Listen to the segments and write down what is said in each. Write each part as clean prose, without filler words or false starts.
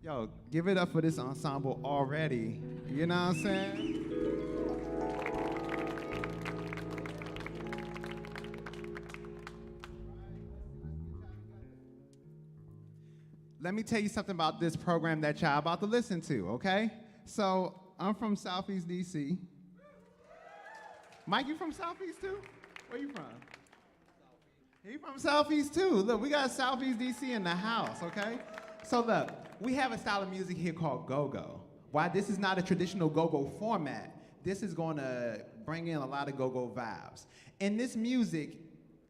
Yo, give it up for this ensemble already. You know what I'm saying? Let me tell you something about this program that y'all about to listen to, okay? So, I'm from Southeast DC. Mike, you from Southeast too? Where you from? He from Southeast too. Look, we got Southeast DC in the house, okay? So look, we have a style of music here called go-go. While this is not a traditional go-go format, this is going to bring in a lot of go-go vibes. In this music,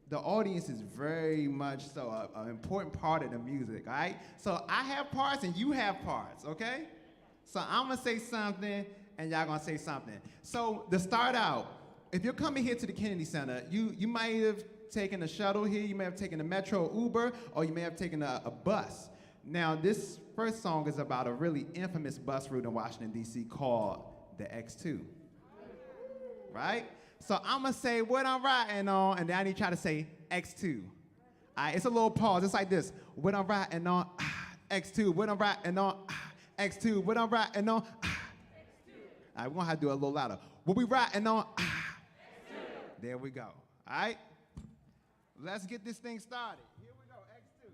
the audience is very much so an important part of the music, all right? So I have parts and you have parts, okay? So I'm gonna say something and y'all gonna say something. So to start out, if you're coming here to the Kennedy Center, you might have taken a shuttle here, you may have taken a metro Uber, or you may have taken a bus. Now, this first song is about a really infamous bus route in Washington, D.C. called the X2, right? So I'm gonna say what I'm riding on, and then I need y'all to say X2. All right, it's a little pause, it's like this. What I'm riding on, X2. What I'm riding on, X2. What I'm riding on, X2. All right, we're gonna have to do it a little louder. What we riding on, X2. There we go, all right? Let's get this thing started. Here we go, X2.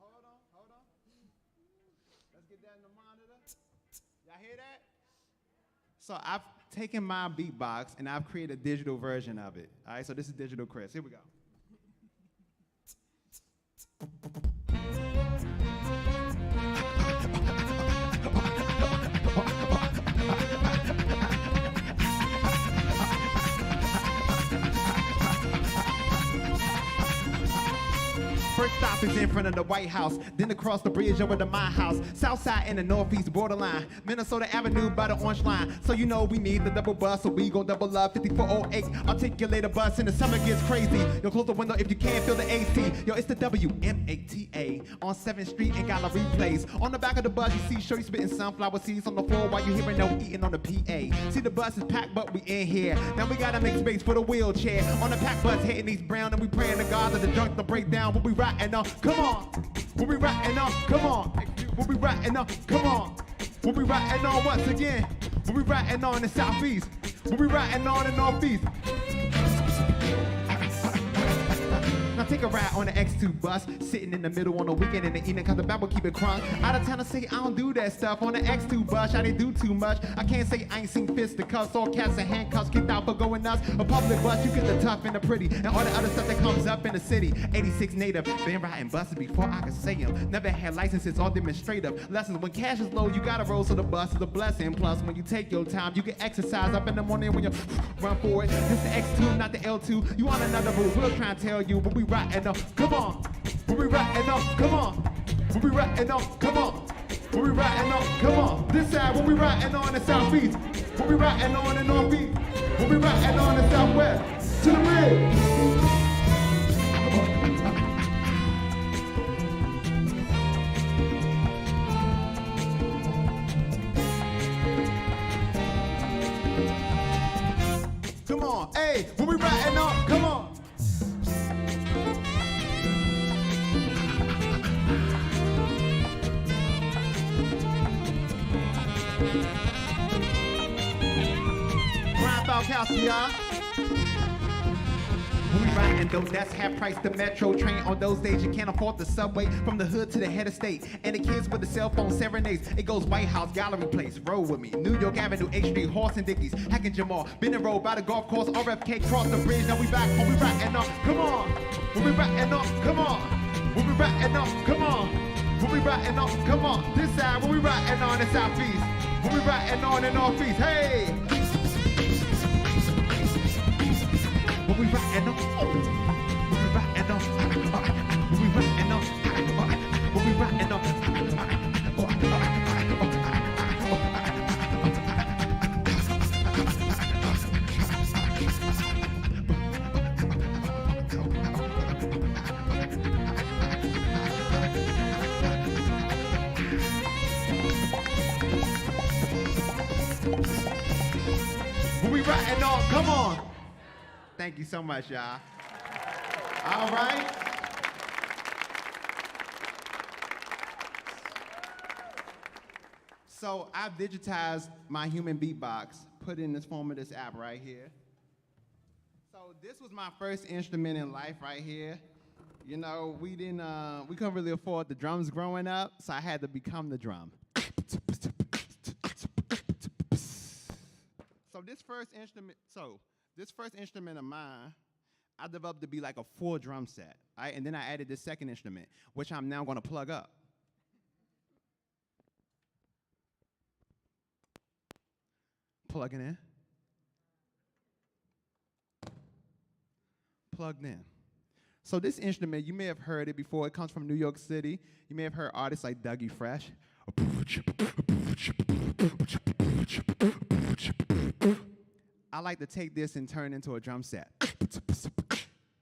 Hold on. Let's get that in the monitor. Y'all hear that? So I've taken my beatbox and I've created a digital version of it. All right, so this is Digital Chris. Here we go. First stop is in front of the White House, then across the bridge over to my house. Southside and the northeast borderline, Minnesota Avenue by the orange line. So you know we need the double bus, so we gon' double up 5408. Articulate a bus and the summer gets crazy. Yo, close the window if you can't feel the AC. Yo, it's the WMATA on 7th Street and Gallery Place. On the back of the bus, you see Shorty spitting sunflower seeds on the floor while you hearing no eating on the PA. See the bus is packed, but we in here. Now we gotta make space for the wheelchair. On the packed bus, hitting these brown, and we praying to God that the junk don't break down. But we riding on, come on. We'll be riding on, come on. We'll be riding on, come on. We'll be riding on once again. We'll be riding on the southeast. We'll be riding on the northeast. Now take a ride on the X2 bus, sitting in the middle on the weekend in the evening, cause the Bible keep it crunk. Out of town to say I don't do that stuff. On the X2 bus, I didn't do too much. I can't say I ain't seen fisticuffs, all cats and handcuffs, kicked out for going nuts. A public bus, you get the tough and the pretty, and all the other stuff that comes up in the city. 86 native, been riding buses before I could say them. Never had licenses, all demonstrative lessons. When cash is low, you gotta roll, so the bus is a blessing. Plus, when you take your time, you can exercise up in the morning when you run for it. It's the X2, not the L2. You on another route, we'll try and tell you, but we riding up. Come on, we'll be riding up, come on. We'll be riding up, come on. We'll be riding up, come on. This side, we'll be riding on the southeast. We'll be riding on the northeast. We'll be riding on the southwest. To the ridge. Come on, hey, we'll be riding up, come on. Y'all. We riding though, that's half price. The metro train on those days you can't afford the subway from the hood to the head of state. And the kids with the cell phone serenades. It goes White House, Gallery Place, roll with me. New York Avenue, H Street, Horse and Dickies, Hack and Jamal, Bennett Road by the golf course, RFK, cross the bridge. Now we back home, we riding up, come on. We'll be riding up, come on. We'll be riding up, come on. We'll be riding up, come on. This side, we'll be riding on the southeast. We'll be riding on the northeast, hey. We'll be riding on, we'll be riding on, we'll be riding on, we'll be riding on. We'll be riding on, come on. Thank you so much, y'all. All right. So I digitized my human beatbox, put it in this form of this app right here. So this was my first instrument in life right here. You know, we couldn't really afford the drums growing up, so I had to become the drum. So this first instrument of mine, I developed to be like a full drum set, right? And then I added this second instrument, which I'm now gonna plug up. Plugging in. Plugged in. So this instrument, you may have heard it before. It comes from New York City. You may have heard artists like Dougie Fresh. I like to take this and turn it into a drum set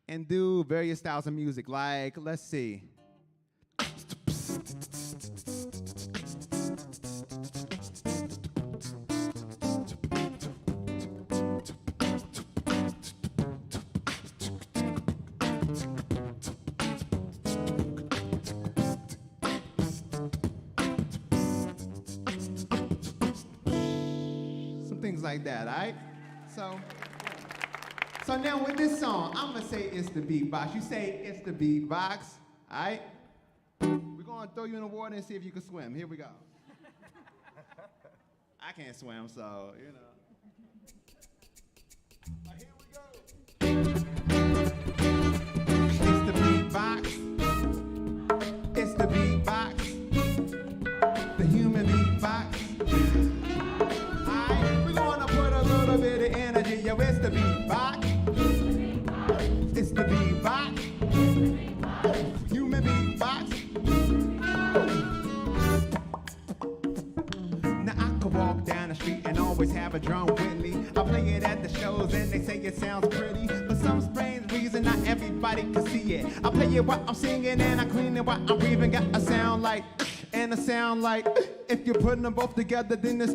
and do various styles of music, like, let's see. Things like that, all right? So now with this song, I'm gonna say it's the beatbox. You say it's the beatbox, all right? We're gonna throw you in the water and see if you can swim. Here we go. I can't swim, so, you know. But here we go. It's the beatbox. It's the beatbox. The human beatbox. A bit of energy, yo, it's the beatbox. It's the beatbox. Human beatbox. Now I could walk down the street and always have a drum with me. I play it at the shows and they say it sounds pretty. For some strange reason, not everybody can see it. I play it while I'm singing and I clean it while I'm breathing. Got a sound like, and a sound like. If you're putting them both together, then it's.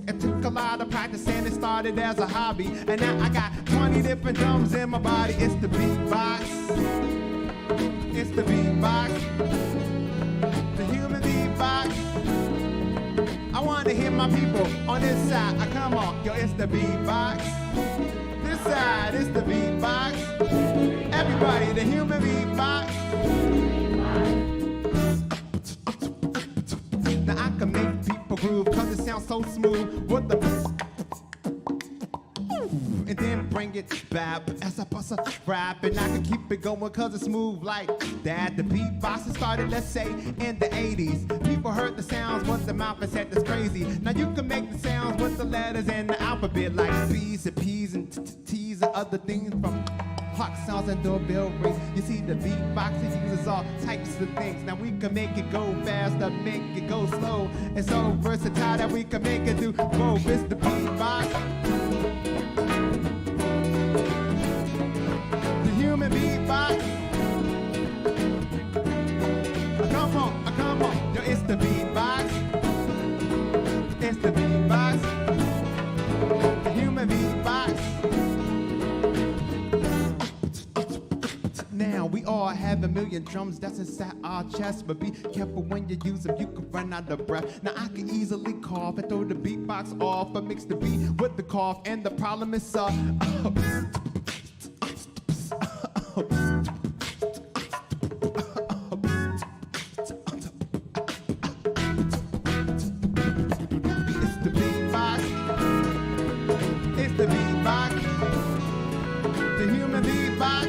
It took a lot of practice and it started as a hobby. And now I got 20 different drums in my body. It's the beatbox. It's the beatbox. The human beatbox. I want to hear my people on this side. Come on, yo, it's the beatbox. This side, it's the beatbox. Everybody, the human beatbox. Now I can make people groove cause it sounds so smooth with the and then bring it back as I bust a rap and I can keep it going cause it's smooth like that. The beatbox started, let's say, in the 80s. People heard the sounds with the mouth and said that's crazy. Now you can make the sounds with the letters and the alphabet like B's and P's and T's and other things from clock sounds and doorbell rings. You see the beatbox, it uses all types of things. Now we can make it go fast or make it go slow. It's so versatile that we can make it do both. It's the beatbox. The human beatbox. Come on, yo, it's the beatbox. It's the beatbox. The human beatbox. Now we all have a million drums that's inside our chest, but be careful when you use them, you can run out of breath. Now I can easily cough and throw the beatbox off, but mix the beat with the cough, and the problem is It's the beatbox. It's the beatbox. The human beatbox.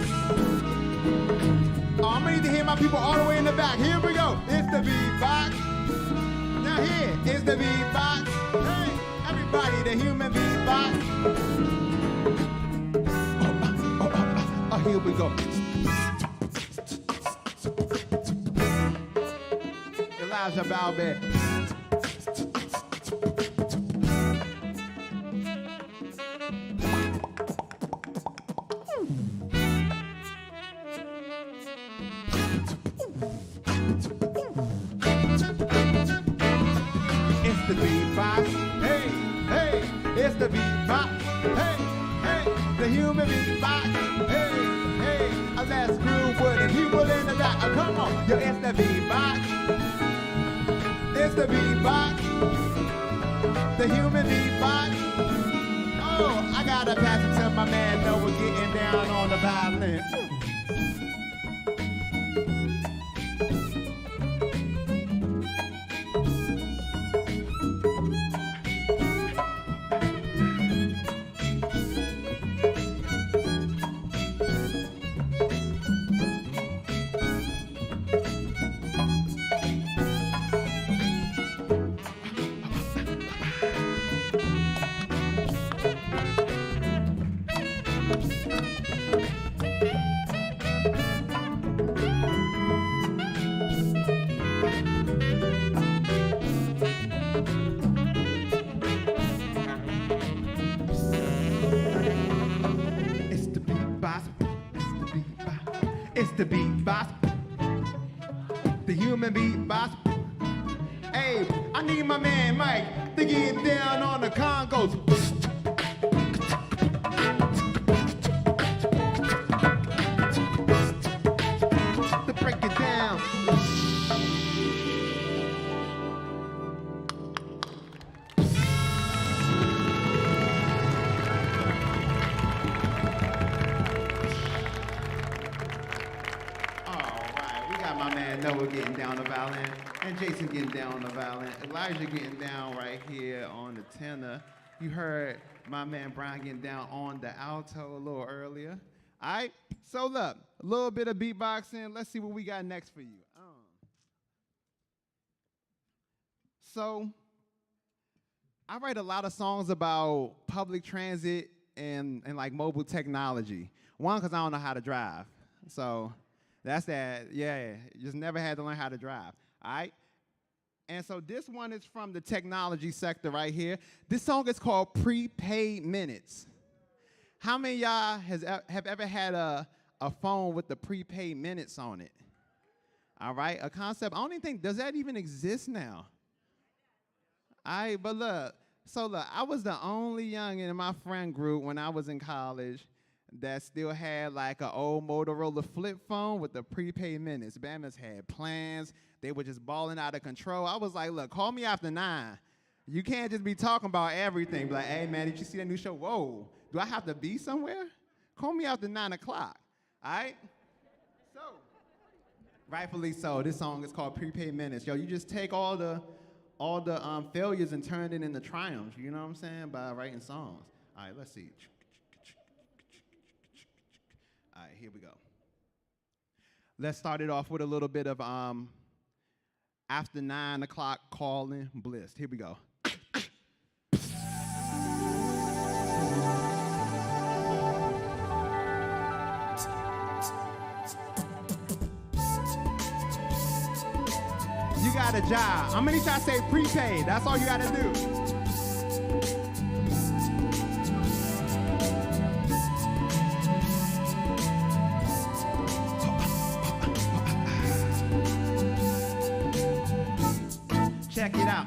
Oh, I'm ready to hear my people all the way in the back. Here we go. It's the beatbox. Now here is the beatbox. Hey, everybody, the human beatbox. Oh, here we go. Elijah Balbert. The beatbox, hey, hey, it's the beatbox, hey, hey, the human beatbox, hey, hey, let's groove with it, people in the back, come on, yo, it's the beatbox, it's the beatbox. human beatbox. Oh, I gotta pass it to my man Noah getting down on the violin. It's the beatbox, the human beatbox. Hey, I need my man Mike to get down on the congos. To break it down. Noah getting down the violin, and Jason getting down on the violin, Elijah getting down right here on the tenor. You heard my man Brian getting down on the alto a little earlier. All right, so look, a little bit of beatboxing. Let's see what we got next for you. So, I write a lot of songs about public transit and like mobile technology. One, because I don't know how to drive, so. That's that, yeah, just never had to learn how to drive, all right? And so this one is from the technology sector right here. This song is called Prepaid Minutes. How many of y'all have ever had a phone with the prepaid minutes on it? All right, a concept, I don't even think, does that even exist now? All right, but look, I was the only youngin in my friend group when I was in college that still had like an old Motorola flip phone with the prepaid minutes. Bammers had plans. They were just balling out of control. I was like, look, call me after 9. You can't just be talking about everything. Be like, hey, man, did you see that new show? Whoa, do I have to be somewhere? Call me after 9 o'clock, all right? So, rightfully so, this song is called Prepaid Minutes. Yo, you just take all the failures and turn it into triumphs, you know what I'm saying, by writing songs. All right, let's see. All right, here we go. Let's start it off with a little bit of after 9 o'clock calling bliss. Here we go. You got a job. How many times say prepaid? That's all you got to do. Check it out,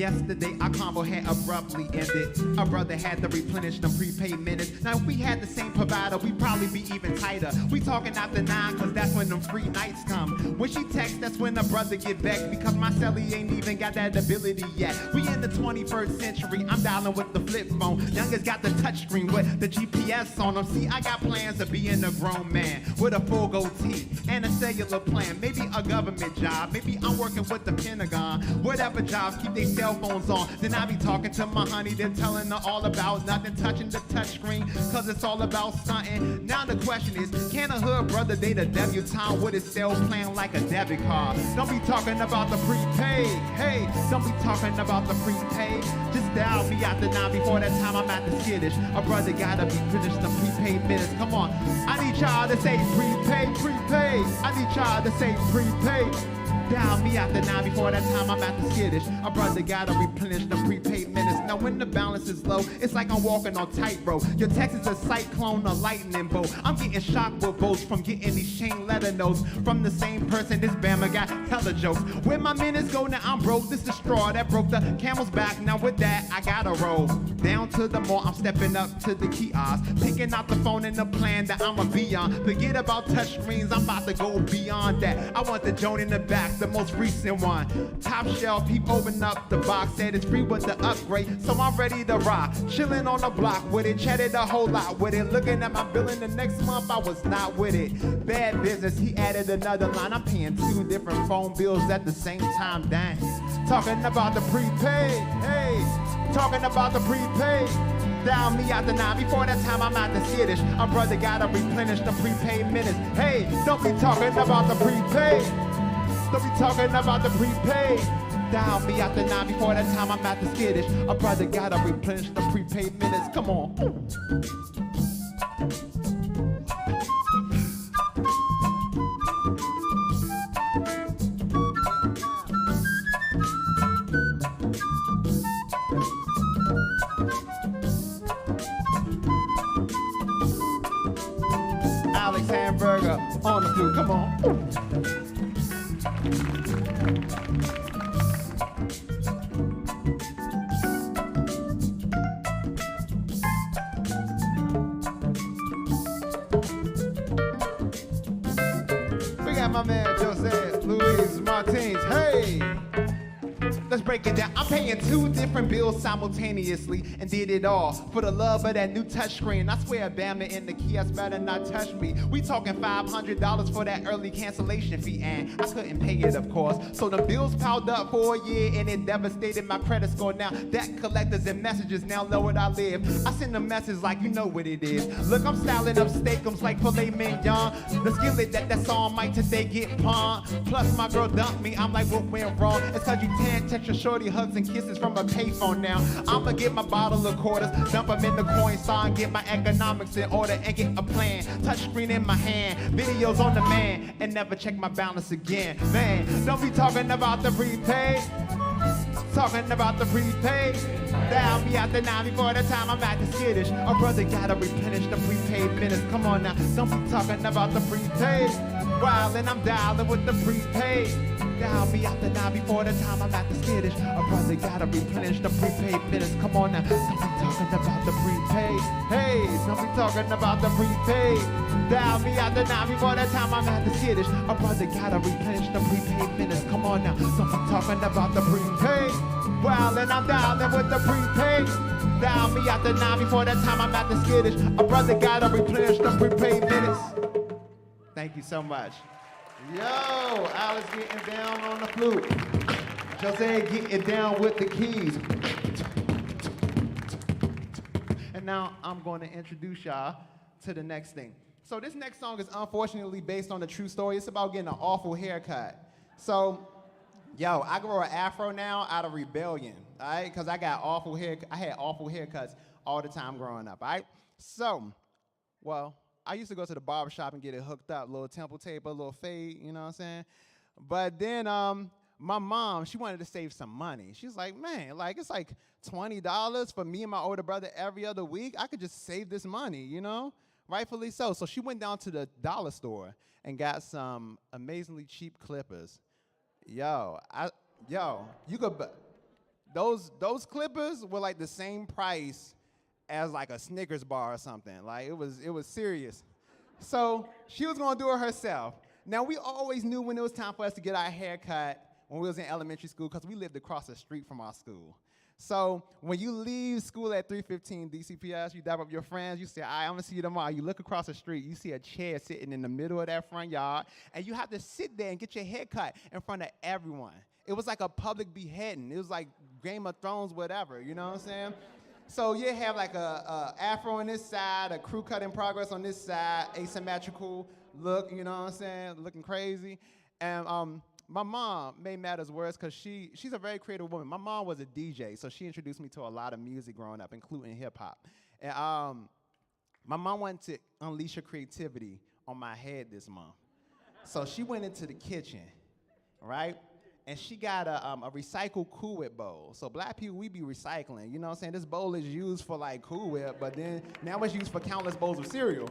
Yesterday, our combo had abruptly ended. A brother had to replenish them prepaid minutes. Now, if we had the same provider, we'd probably be even tighter. We talking after 9, cause that's when them free nights come. When she texts, that's when the brother get vexed, because my celly ain't even got that ability yet. We in the 21st century, I'm dialing with the flip phone. Youngest got the touchscreen with the GPS on them. See, I got plans to be a grown man with a full goatee and a cellular plan. Maybe a government job, maybe I'm working with the Pentagon. Whatever jobs, keep their cell phones on. Then I be talking to my honey, they're telling her all about nothing, touching the touchscreen, cause it's all about stunting. Now the question is, can a hood brother date a debutante with his cell plan like a debit card? Don't be talking about the prepaid, hey, don't be talking about the prepaid. Just dial me after 9, before that time I'm at the skittish. A brother gotta be finished the prepaid minutes, come on. I need y'all to say prepaid, prepaid. I need y'all to say prepaid. Dial me after 9, before that time I'm at the skittish. A brother gotta replenish the prepaid minutes. Now when the balance is low, it's like I'm walking on tightrope. Your text is a cyclone, a lightning bolt. I'm getting shocked with boats from getting these chain letter notes from the same person. This Bama got hella jokes. Where my minutes go now, I'm broke. This the straw that broke the camel's back. Now with that, I gotta roll. Down to the mall, I'm stepping up to the kiosk, picking out the phone and the plan that I'ma be on. Forget about touch screens, I'm about to go beyond that. I want the joint in the back, the most recent one. Top shelf, he opened up the box, said it's free with the upgrade, so I'm ready to rock. Chilling on the block with it, chatted a whole lot with it. Looking at my billing the next month, I was not with it. Bad business, he added another line. I'm paying 2 different phone bills at the same time, dang. Talking about the prepaid, hey. Talking about the prepaid. Dial me out the 9 before that time I'm out the skittish. A brother gotta replenish the prepaid minutes. Hey, don't be talking about the prepaid. Don't be talking about the prepaid. Dial me out the 9 before that time I'm out the skittish. A brother gotta replenish the prepaid minutes. Come on. Alex Hamburger on the flute, come on. We got my man Jose Luis Martins, hey! Let's break it down. I'm paying 2 different bills simultaneously and did it all for the love of that new touchscreen. I swear Bama in the kiosk better not touch me. We talking $500 for that early cancellation fee, and I couldn't pay it, of course. So the bills piled up for a year and it devastated my credit score. Now debt collectors and messages now know where I live. I send a message like you know what it is. Look, I'm styling up steakums like filet mignon. The skillet that's on might today get pawned. Plus my girl dumped me. I'm like, what went wrong? It's cause you can't text your shorty hugs and kisses from a payphone now. I'ma get my bottle of quarters, dump them in the coin sign, get my economics in order and get a plan. Touchscreen in my hand, videos on demand, and never check my balance again. Man, don't be talking about the prepaid. Talking about the prepaid. Dial me out the 9 before the time I'm at the skittish. A brother gotta replenish the prepaid minutes. Come on now, don't be talking about the prepaid. While and I'm dialing with the prepaid. Dial me out the 9 before the time I'm at the skittish. A brother gotta replenish the prepaid minutes. Come on now, don't be talking about the prepaid. Hey, don't be talking about the prepaid. Dial me out the 9 before the time I'm at the skittish. A brother gotta replenish the prepaid minutes. Come on now, don't be talking about the prepaid. While and I'm dialing with the prepaid. Dial me out the 9 before the time I'm at the skittish. A brother gotta replenish the prepaid minutes. Thank you so much. Yo, Alex getting down on the flute. Jose getting down with the keys. And now I'm going to introduce y'all to the next thing. So this next song is unfortunately based on a true story. It's about getting an awful haircut. So, yo, I grow an afro now out of rebellion, all right? Because I had awful haircuts all the time growing up, all right? So, well, I used to go to the barbershop and get it hooked up, little temple tape, a little fade, you know what I'm saying? But then my mom, she wanted to save some money. She's like, man, like it's like $20 for me and my older brother every other week. I could just save this money, you know? Rightfully so. So she went down to the dollar store and got some amazingly cheap clippers. Yo, you could, those clippers were like the same price as like a Snickers bar or something. Like it was serious. So she was gonna do it herself. Now we always knew when it was time for us to get our hair cut when we was in elementary school because we lived across the street from our school. So when you leave school at 3:15 DCPS, you dab up your friends, you say, all right, I'm gonna see you tomorrow. You look across the street, you see a chair sitting in the middle of that front yard, and you have to sit there and get your hair cut in front of everyone. It was like a public beheading. It was like Game of Thrones, whatever, you know what I'm saying? So you have like a afro on this side, a crew cut in progress on this side, asymmetrical look, you know what I'm saying, looking crazy. And my mom made matters worse because she's a very creative woman. My mom was a DJ, so she introduced me to a lot of music growing up, including hip-hop. And my mom wanted to unleash her creativity on my head this month. So she went into the kitchen, right? And she got a recycled Cool Whip bowl. So black people, we be recycling. You know what I'm saying? This bowl is used for like Cool Whip, but then now it's used for countless bowls of cereal.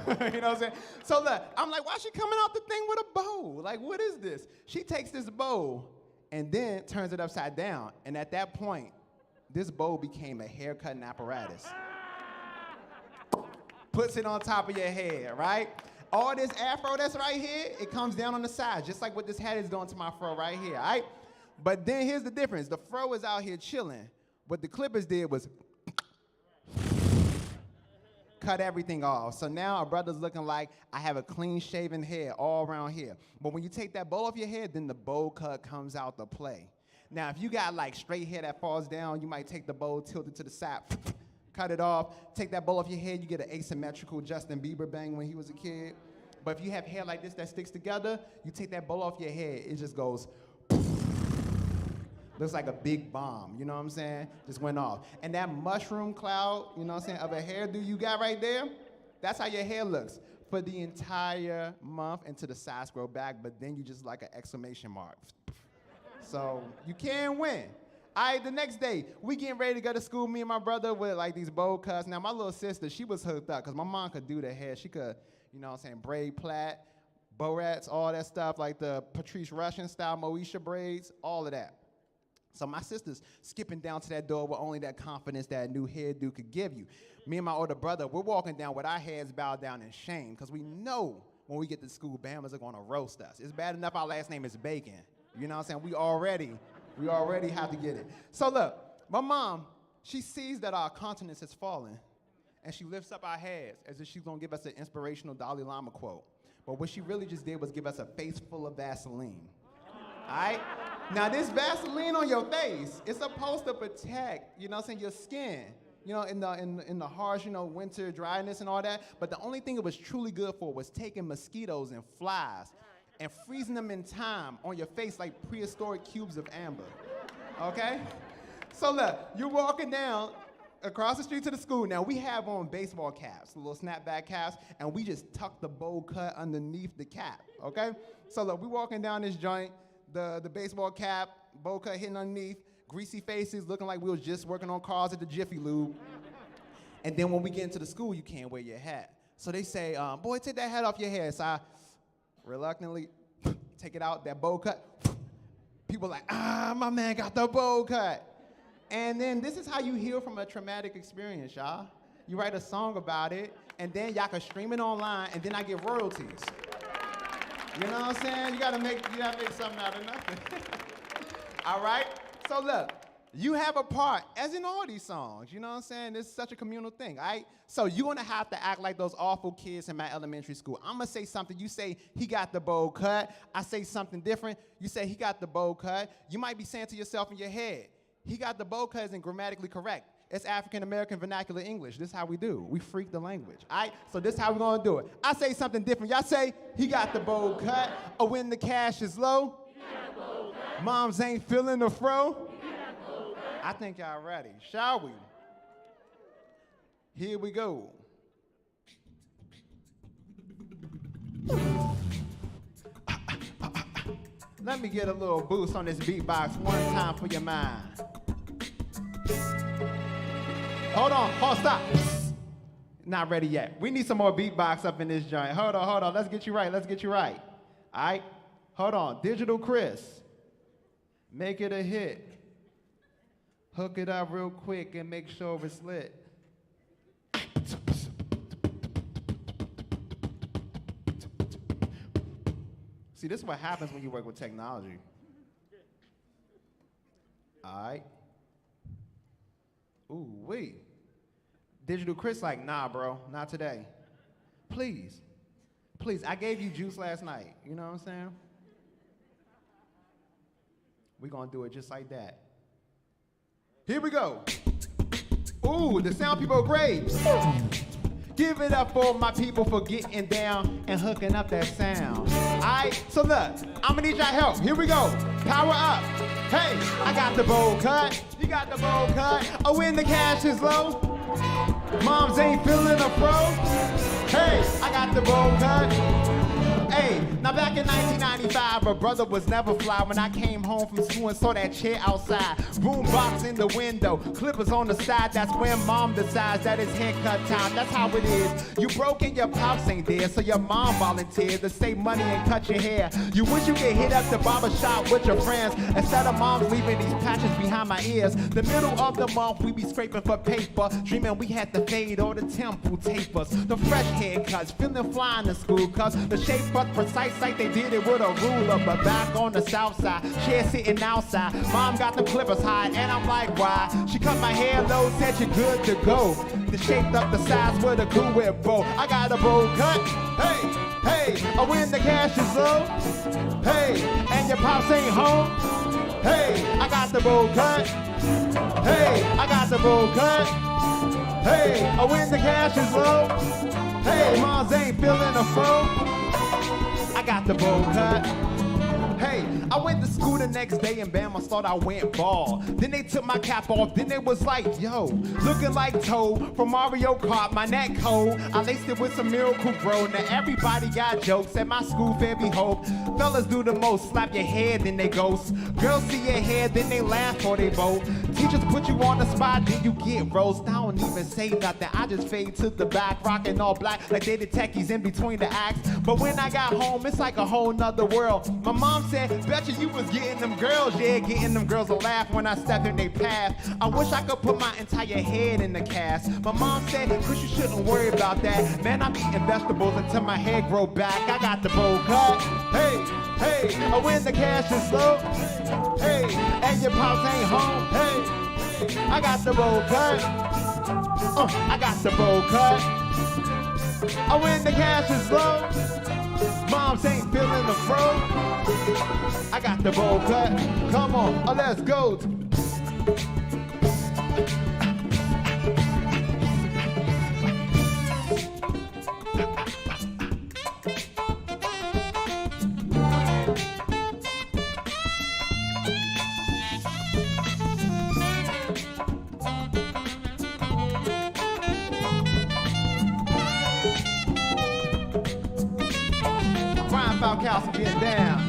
You know what I'm saying? So look, I'm like, why is she coming out the thing with a bowl? Like, what is this? She takes this bowl and then turns it upside down. And at that point, this bow became a haircutting apparatus. Puts it on top of your head, right? All this afro that's right here, it comes down on the side, just like what this hat is doing to my fro right here, all right? But then here's the difference. The fro is out here chilling. What the clippers did was cut everything off. So now our brother's looking like I have a clean shaven hair all around here. But when you take that bow off your head, then the bowl cut comes out to play. Now, if you got like straight hair that falls down, you might take the bow, tilt it to the side, cut it off, take that bow off your head, you get an asymmetrical Justin Bieber bang when he was a kid. But if you have hair like this that sticks together, you take that bow off your head, it just goes, looks like a big bomb, you know what I'm saying? Just went off. And that mushroom cloud, you know what I'm saying, of a hairdo you got right there, that's how your hair looks for the entire month until the sides grow back, but then you just like an exclamation mark. So you can't win. All right, the next day, we getting ready to go to school, me and my brother with like these bowl cuts. Now my little sister, she was hooked up because my mom could do the hair. She could, you know what I'm saying, braid plait, bow rats, all that stuff, like the Patrice Rushen style Moesha braids, all of that. So my sister's skipping down to that door with only that confidence that a new hairdo could give you. Me and my older brother, we're walking down with our heads bowed down in shame because we know when we get to school, Bama's are going to roast us. It's bad enough our last name is Bacon. You know what I'm saying? We already have to get it. So look, my mom, she sees that our countenance has fallen, and she lifts up our heads as if she's going to give us an inspirational Dalai Lama quote. But what she really just did was give us a face full of Vaseline. All right? Now, this Vaseline on your face is supposed to protect, you know what I'm saying, your skin, you know, in the harsh, you know, winter dryness and all that. But the only thing it was truly good for was taking mosquitoes and flies and freezing them in time on your face like prehistoric cubes of amber, okay? So look, you're walking down across the street to the school. Now, we have on baseball caps, little snapback caps, and we just tuck the bowl cut underneath the cap, okay? So look, we're walking down this joint, the baseball cap, bowl cut hitting underneath, greasy faces looking like we was just working on cars at the Jiffy Lube. And then when we get into the school, you can't wear your hat. So they say, boy, take that hat off your head. So I reluctantly take it out, that bowl cut. People like, my man got the bowl cut. And then this is how you heal from a traumatic experience, y'all. You write a song about it, and then y'all can stream it online, and then I get royalties. You know what I'm saying? You gotta make something out of nothing. All right? So look, you have a part, as in all these songs, you know what I'm saying? It's such a communal thing, all right? So you're gonna have to act like those awful kids in my elementary school. I'm gonna say something, you say, he got the bowl cut. I say something different, you say, he got the bowl cut. You might be saying to yourself in your head, he got the bowl cut isn't grammatically correct. It's African-American vernacular English. This is how we do. We freak the language, all right? So this is how we're gonna do it. I say something different. Y'all say, he got the bowl cut, or when the cash is low, moms ain't feeling the fro. I think y'all ready, shall we? Here we go. Let me get a little boost on this beatbox one time for your mind. Hold on, stop. Not ready yet. We need some more beatbox up in this joint. Hold on, let's get you right. All right, hold on, Digital Chris. Make it a hit. Hook it up real quick and make sure it's lit. See, this is what happens when you work with technology. All right. Ooh, wait. Digital Chris like, nah, bro, not today. Please, I gave you juice last night. You know what I'm saying? We're gonna do it just like that. Here we go. Ooh, the sound people are great. Give it up for my people for getting down and hooking up that sound. All right, so look, I'm gonna need y'all help. Here we go, power up. Hey, I got the bowl cut, you got the bowl cut. Oh, when the cash is low, moms ain't feeling a pro. Hey, I got the bowl cut. Hey, now back in 1995, a brother was never fly when I came home from school and saw that chair outside. Boom box in the window, clippers on the side. That's when mom decides that it's haircut time. That's how it is. You broke and your pops ain't there, so your mom volunteered to save money and cut your hair. You wish you could hit up the barber shop with your friends instead of moms leaving these patches behind my ears. The middle of the month, we be scraping for paper, dreaming we had the fade or the temple tapers. The fresh haircuts, feeling flying to school, cause the shape was precise like they did it with a ruler. But back on the south side, chair sitting outside, mom got the clippers high, and I'm like, why? She cut my hair low, said you're good to go. They shaped up the size with a cool whip bow. I got a bowl cut, hey, hey, when the cash is low, hey, and your pops ain't home, hey, I got the bowl cut, hey, I got the bowl cut, hey, when the cash is low, hey, moms ain't feeling the fro, I got the bowl cut. Hey, I went to school the next day and bam, I thought I went bald. Then they took my cap off, then they was like, yo, looking like Toad from Mario Kart, my neck cold. I laced it with some Miracle Grow. Now everybody got jokes at my school, fair be hope. Fellas do the most, slap your head, then they ghost. Girls see your hair, then they laugh or they vote. Teachers put you on the spot, then you get roast. I don't even say nothing, I just fade to the back, rocking all black like they the techies in between the acts. But when I got home, it's like a whole nother world. My mom said, betcha you was getting them girls, yeah, getting them girls a laugh when I stepped in their path. I wish I could put my entire head in the cast. My mom said, Chris, you shouldn't worry about that. Man, I'm eating vegetables until my hair grow back. I got the bowl cut, hey, hey, when the cash is low, hey, and your pops ain't home, hey, I got the bowl cut, I got the bowl cut, when the cash is low, moms ain't feeling the fro. I got the bowl cut. Come on, let's go. Brian Falcowski getting down.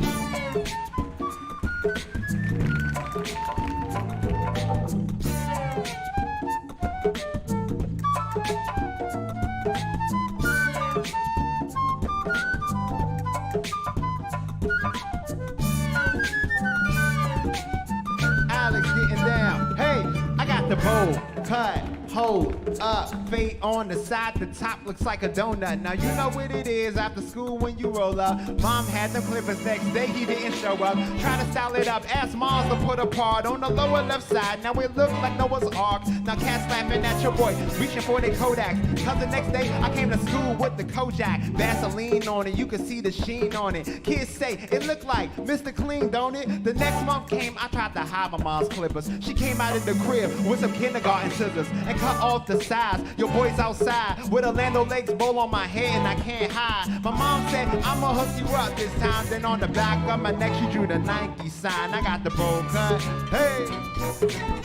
Alex getting down. Hey, I got the bowl cut. Hold up, fade on the side, the top looks like a donut. Now you know what it is after school when you roll up. Mom had them clippers next day, he didn't show up. Trying to style it up, ask moms to put a part on the lower left side. Now it looked like Noah's Ark. Now cats laughing at your boy, reaching for their Kodaks. Cause the next day I came to school with the Kojak. Vaseline on it, you could see the sheen on it. Kids say, it looked like Mr. Clean, don't it? The next month came, I tried to hide my mom's clippers. She came out of the crib with some kindergarten scissors and cut off the sides. Your boy's outside with a Land O'Lakes bowl on my head and I can't hide. My mom said, I'ma hook you up this time. Then on the back of my neck, she drew the Nike sign. I got the bowl cut. Hey,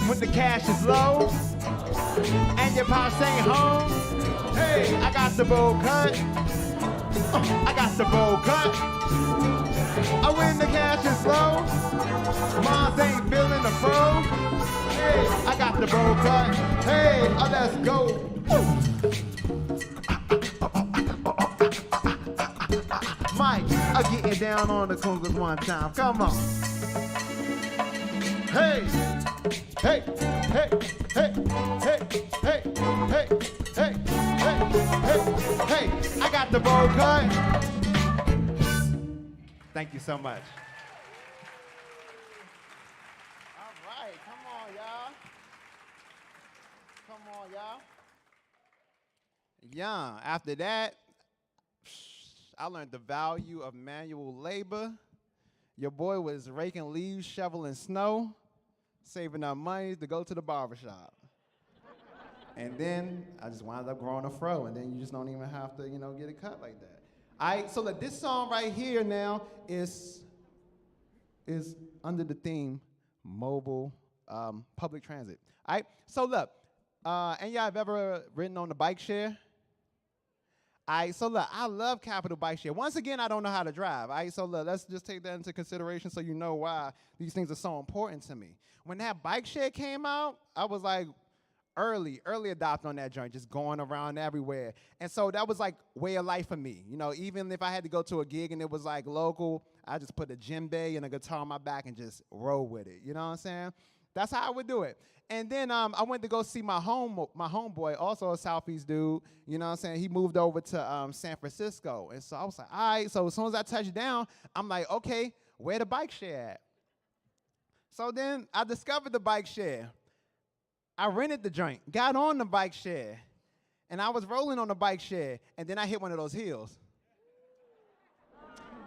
when the cash is low and your pops ain't home. Hey, I got the bowl cut. I got the bowl cut. When the cash is low, moms ain't feeling the fro. Hey, I got the bowl cut. Hey, let's go. Mike, I'm getting down on the congas one time. Come on. Hey, hey, hey, hey, hey, hey, hey, hey, hey, hey, hey. I got the bowl cut. Thank you so much. Yeah, after that, I learned the value of manual labor. Your boy was raking leaves, shoveling snow, saving up money to go to the barbershop. And then I just wound up growing a fro, and then you just don't even have to, get it cut like that. All right, so look, this song right here now is under the theme mobile public transit. All right, so look, and y'all have ever ridden on the bike share? All right, so look, I love Capital Bike Share. Once again, I don't know how to drive. All right, so look, let's just take that into consideration so you know why these things are so important to me. When that bike share came out, I was like early adopter on that joint, just going around everywhere. And so that was like way of life for me. You know, even if I had to go to a gig and it was like local, I just put a djembe and a guitar on my back and just roll with it. You know what I'm saying? That's how I would do it. And then I went to go see my homeboy, also a Southeast dude. You know what I'm saying? He moved over to San Francisco. And so I was like, all right. So as soon as I touched down, I'm like, okay, where the bike share at? So then I discovered the bike share. I rented the joint, got on the bike share, and I was rolling on the bike share, and then I hit one of those hills.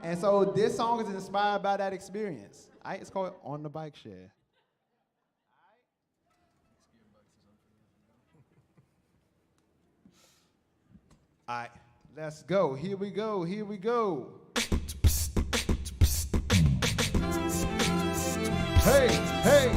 And so this song is inspired by that experience. All right, it's called On the Bike Share. All right, let's go. Here we go. Here we go. Hey, hey.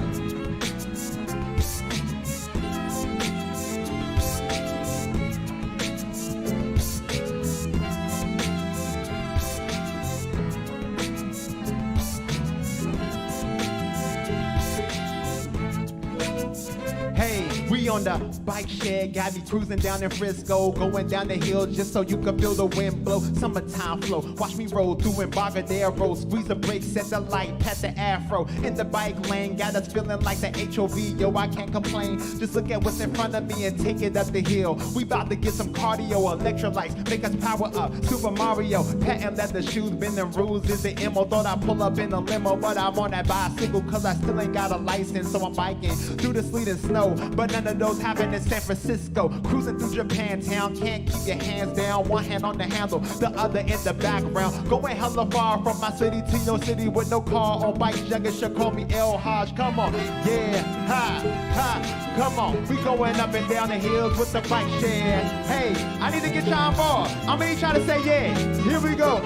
We on the bike share, got me cruising down in Frisco, going down the hill just so you can feel the wind blow. Summertime flow, watch me roll through Embarcadero, squeeze the brakes, set the light, pat the afro. In the bike lane, got us feeling like the HOV, yo, I can't complain. Just look at what's in front of me and take it up the hill. We about to get some cardio, electrolytes, make us power up. Super Mario, patent leather shoes, bending rules is the MO. Thought I'd pull up in a limo, but I'm on that bicycle cause I still ain't got a license. So I'm biking through the sleet and snow, but none of those happen in San Francisco. Cruising through Japantown, can't keep your hands down. One hand on the handle, the other in the background. Going hella far from my city to your city with no car on bike. Juggers should call me El Haj. Come on, yeah, ha, ha. Come on, we going up and down the hills with the bike share. Hey, I need to get y'all involved. I'm gonna try to say yeah. Here we go,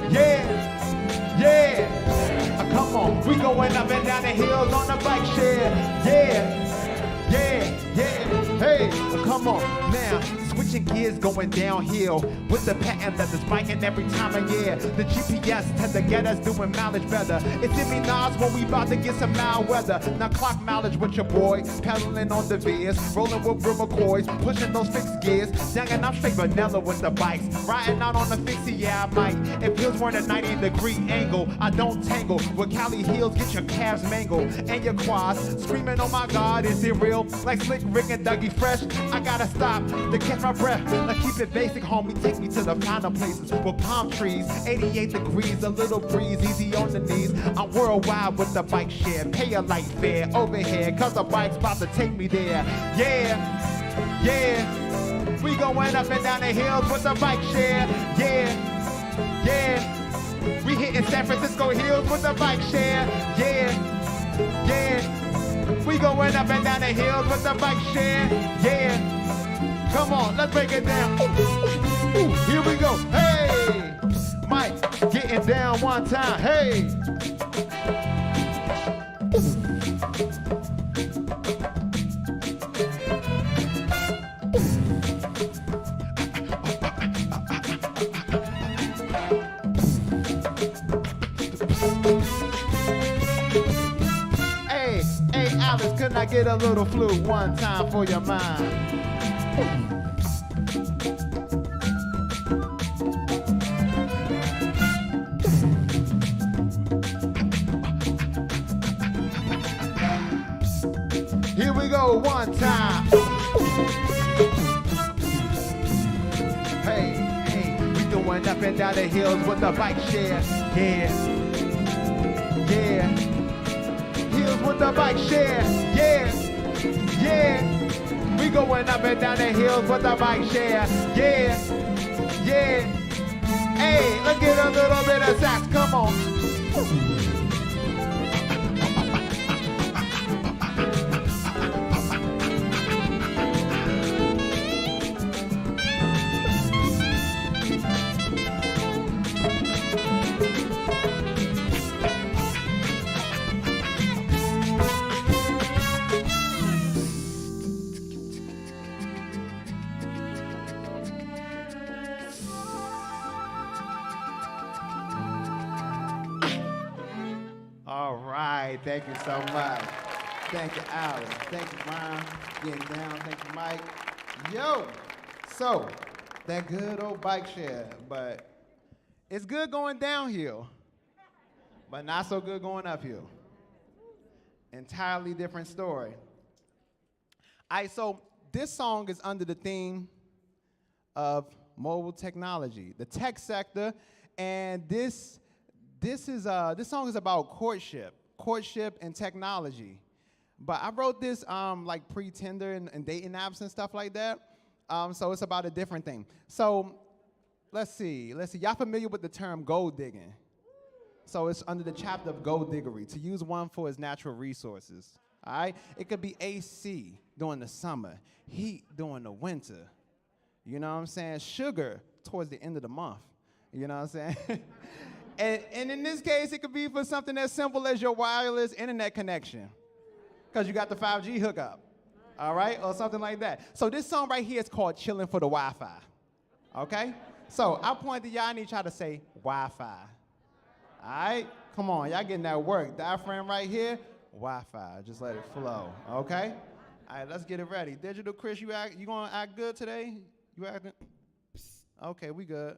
yeah, yeah. Come on, we going up and down the hills on the bike share. Yeah, yeah, yeah. Hey, come on now. Switching gears, going downhill with the patent that is biking every time of year. The GPS tend to get us doing mileage better. It's in me Nas when we about to get some mild weather. Now clock mileage with your boy, pedaling on the Veers, rolling with river coils, pushing those fixed gears. Dangin', I'm straight vanilla with the bikes, riding out on the fixie, yeah I might. If hills weren't a 90-degree angle, I don't tangle with Cali heels, get your calves mangled and your quads. Screaming, oh my God, is it real? Like Slick Rick and Dougie Fresh, I gotta stop to catch my breath. Now keep it basic, homie, take me to the finer places with palm trees, 88 degrees, a little breeze, easy on the knees. I'm worldwide with the bike share, pay a light fare over here, cause the bike's about to take me there. Yeah, yeah, we going up and down the hills with the bike share. Yeah, yeah, we hitting San Francisco hills with the bike share. Yeah, yeah, we going up and down the hills with the bike share. Yeah. Come on, let's break it down. Ooh, ooh, ooh. Here we go. Hey, Mike, getting down one time. Hey. Hey, hey, Alice, could I get a little flu one time for your mind? Here we go, one time. Hey, hey, we going up and down the hills with the bike share. Yeah, yeah. Hills with the bike share. Yeah, yeah. We going up and down the hills with the bike share. Yeah, yeah. Hey, let's get a little bit of sax. Come on. All right, thank you so much. Thank you, Alice. Thank you, Brian. Getting down, thank you, Mike. Yo, so, that good old bike share, but it's good going downhill, but not so good going uphill. Entirely different story. All right, so this song is under the theme of mobile technology, the tech sector, and this song is about courtship and technology. But I wrote this like pre-Tinder and dating apps and stuff like that. So it's about a different thing. So let's see. Y'all familiar with the term gold digging? So it's under the chapter of gold diggery, to use one for its natural resources. All right? It could be AC during the summer, heat during the winter. You know what I'm saying? Sugar towards the end of the month. You know what I'm saying? and in this case, it could be for something as simple as your wireless internet connection, because you got the 5G hookup, all right? Or something like that. So this song right here is called Chillin' for the Wi-Fi, okay? So I point to y'all, I need y'all to say Wi-Fi, all right? Come on, y'all getting that work. Diaphragm right here, Wi-Fi, just let it flow, okay? All right, let's get it ready. Digital Chris, you gonna act good today? You acting? Okay, we good.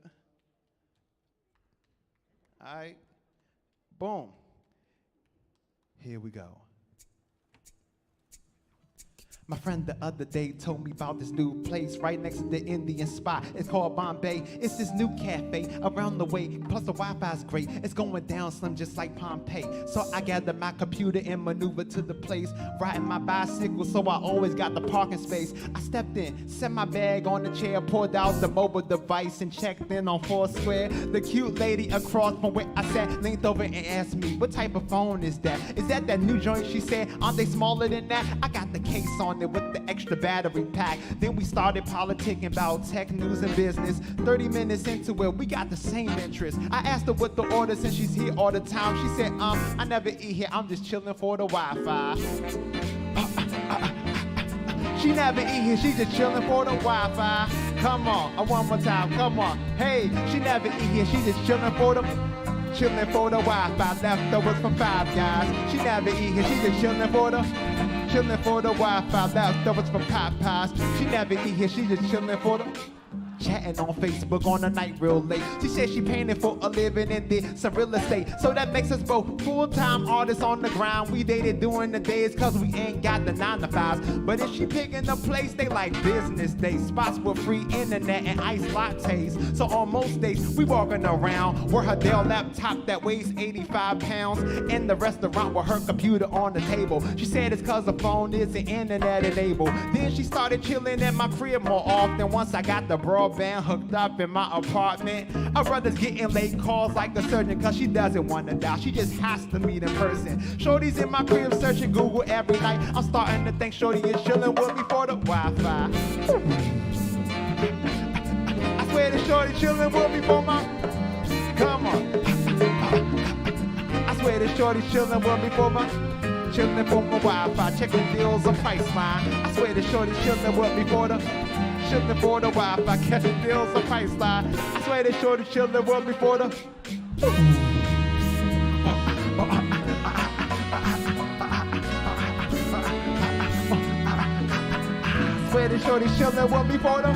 All right, boom. Here we go. My friend the other day told me about this new place right next to the Indian spot. It's called Bombay. It's this new cafe around the way. Plus the Wi-Fi's great. It's going down slim just like Pompeii. So I gathered my computer and maneuvered to the place. Riding my bicycle so I always got the parking space. I stepped in, set my bag on the chair, pulled out the mobile device and checked in on Foursquare. The cute lady across from where I sat leaned over and asked me, what type of phone is that? Is that new joint? She said, aren't they smaller than that? I got the case on it with the extra battery pack. Then we started politicking about tech news and business. 30 minutes into it, we got the same interest. I asked her what the order since she's here all the time. She said, I never eat here, I'm just chilling for the Wi-Fi. She never eat here, she just chilling for the Wi-Fi. Come on, one more time, come on. Hey, she never eat here, she just chilling for the Wi-Fi. Leftovers from Five Guys. She never eat here, she just chilling for the Wi-Fi. Leftovers from Popeyes. She never eat here, she just chilling for the. Chatting on Facebook on the night real late. She said she painted for a living and did some real estate. So that makes us both full-time artists on the ground. We dated during the days cause we ain't got the 9 to 5s. But if she picking a place, they like business days. Spots with free internet and iced lattes. So on most days, we walking around with her Dell laptop that weighs 85 pounds in the restaurant with her computer on the table. She said it's cause the phone isn't internet enabled. Then she started chilling at my crib more often once I got the broadband hooked up in my apartment. Her brother's getting late calls like a surgeon cause she doesn't want to die. She just has to meet in person. Shorty's in my crib searching Google every night. I'm starting to think Shorty is chilling with me for the Wi-Fi. I swear that Shorty chilling with me for my. Come on. I swear that Shorty chilling with me for my. Chilling for my Wi-Fi. Checking deals on Priceline. I swear that Shorty chilling with me for the. Chillin' for the Wi-Fi, catching deals on Priceline. I swear they shorty chillin' well before the. I swear they shorty chillin' well before the.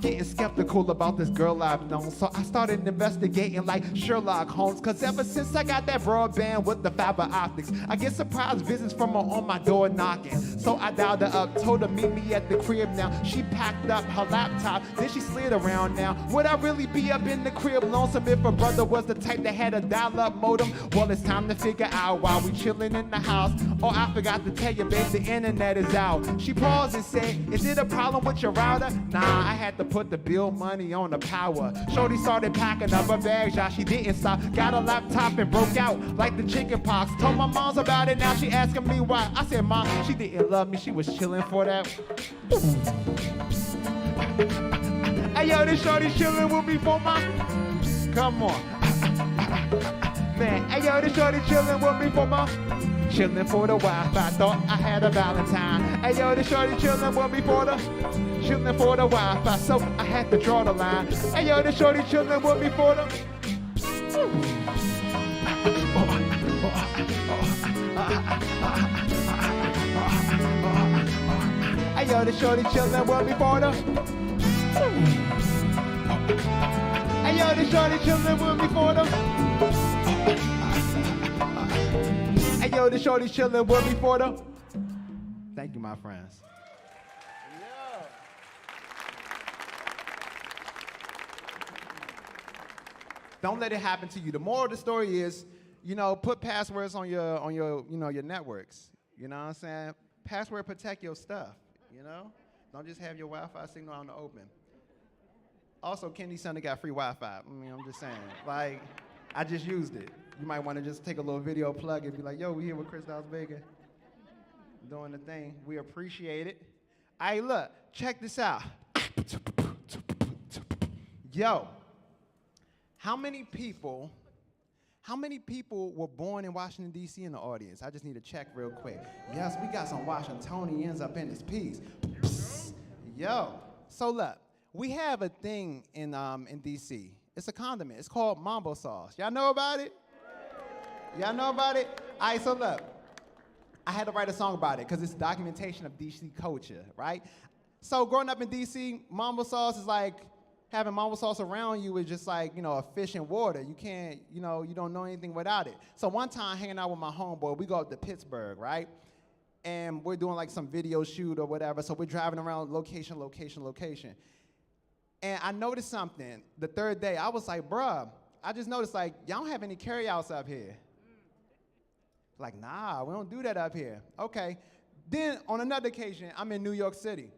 Getting skeptical about this girl I've known, so I started investigating like Sherlock Holmes. Cause ever since I got that broadband with the fiber optics, I get surprise visits from her on my door knocking. So I dialed her up, told her meet me at the crib now. She packed up her laptop, then she slid around now. Would I really be up in the crib lonesome if her brother was the type that had a dial-up modem? Well, it's time to figure out while we chilling in the house. Oh, I forgot to tell you, babe, the internet is out. She paused and said, is it a problem with your router? Nah, I had to put the bill money on the power. Shorty started packing up her bags, y'all, she didn't stop. Got a laptop and broke out like the chicken pox. Told my mom's about it, now she asking me why. I said, Mom, she didn't love me, she was chilling for that. Hey yo, this shorty chilling with me for my. Come on. Man, hey yo, this shorty chilling with me for my. chillin' for the Wi-Fi, thought I had a Valentine. Hey yo, the shorty chillin' with me for the, chillin' for the Wi-Fi, so I had to draw the line. Hey yo, the shorty chillin' with me for the. Hey yo, the shorty chillin' with me for the. Hey yo, the shorty chillin' with me for the. Hey yo, the shorty chillin' with me for the. Thank you, my friends. Yeah. Don't let it happen to you. The moral of the story is, you know, put passwords on your, your networks. You know what I'm saying? Password protect your stuff. You know, don't just have your Wi-Fi signal out in the open. Also, Kenny Center got free Wi-Fi. I mean, I'm just saying, like, I just used it. You might want to just take a little video plug and be like, yo, we here with Christylez Bacon, doing the thing. We appreciate it. All right, look, check this out. Yo, how many people were born in Washington, D.C. in the audience? I just need to check real quick. Yes, we got some Washingtonians up in this piece. Yo, so look, we have a thing in D.C. It's a condiment. It's called mambo sauce. Y'all know about it? Y'all know about it? All right, so look, I had to write a song about it because it's documentation of D.C. culture, right? So growing up in D.C., mambo sauce is like, having mambo sauce around you is just like, you know, a fish in water. You can't, you know, you don't know anything without it. So one time hanging out with my homeboy, we go up to Pittsburgh, right? And we're doing like some video shoot or whatever. So we're driving around location. And I noticed something the third day. I was like, bruh, I just noticed like, y'all don't have any carryouts up here. Like, nah, we don't do that up here. Okay. Then on another occasion, I'm in New York City.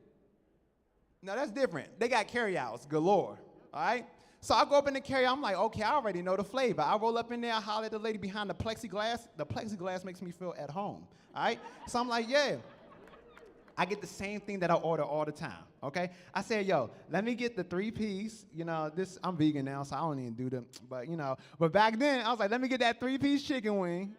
Now that's different. They got carryouts galore, all right? So I go up in the carryout, I'm like, okay, I already know the flavor. I roll up in there, I holler at the lady behind the plexiglass. The plexiglass makes me feel at home, all right? So I'm like, yeah. I get the same thing that I order all the time, okay? I said, yo, let me get the 3-piece, you know, this, I'm vegan now, so I don't even do them, but you know. But back then, I was like, let me get that 3-piece chicken wing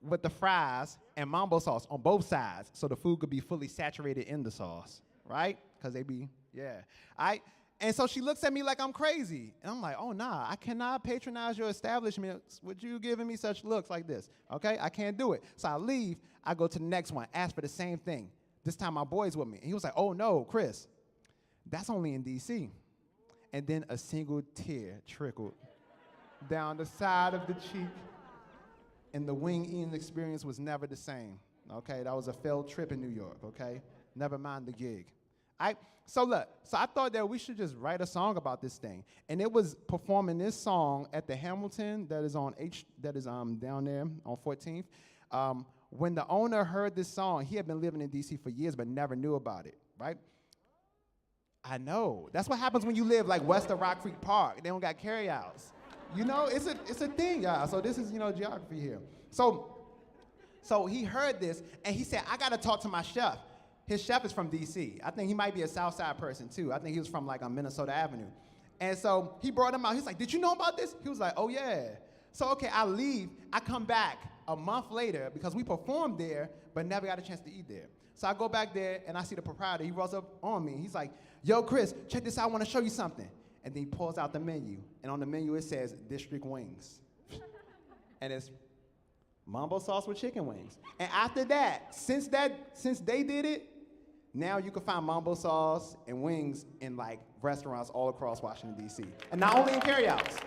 with the fries and mambo sauce on both sides so the food could be fully saturated in the sauce, right? Because they be, yeah. All right? And so she looks at me like I'm crazy. And I'm like, oh, nah, I cannot patronize your establishment with you giving me such looks like this, okay? I can't do it. So I leave. I go to the next one, ask for the same thing. This time my boy's with me. And he was like, oh, no, Chris, that's only in D.C. And then a single tear trickled down the side of the cheek. And the wing eating experience was never the same, okay? That was a failed trip in New York, okay? Never mind the gig. So look, so I thought that we should just write a song about this thing. And it was performing this song at the Hamilton that is on down there on 14th. When the owner heard this song, he had been living in D.C. for years but never knew about it, right? I know. That's what happens when you live like west of Rock Creek Park. They don't got carryouts. You know, it's a thing, y'all. So this is, you know, geography here. So he heard this and he said, I gotta talk to my chef. His chef is from D.C. I think he might be a South Side person, too. I think he was from, like, on Minnesota Avenue. And so he brought him out. He's like, did you know about this? He was like, oh, yeah. So, okay, I leave. I come back a month later because we performed there but never got a chance to eat there. So I go back there, and I see the proprietor. He rolls up on me. He's like, yo, Chris, check this out. I want to show you something. And then he pulls out the menu. And on the menu, it says District Wings. And it's mambo sauce with chicken wings. And after that, since they did it, now you can find mambo sauce and wings in like restaurants all across Washington, D.C. And not only in carryouts.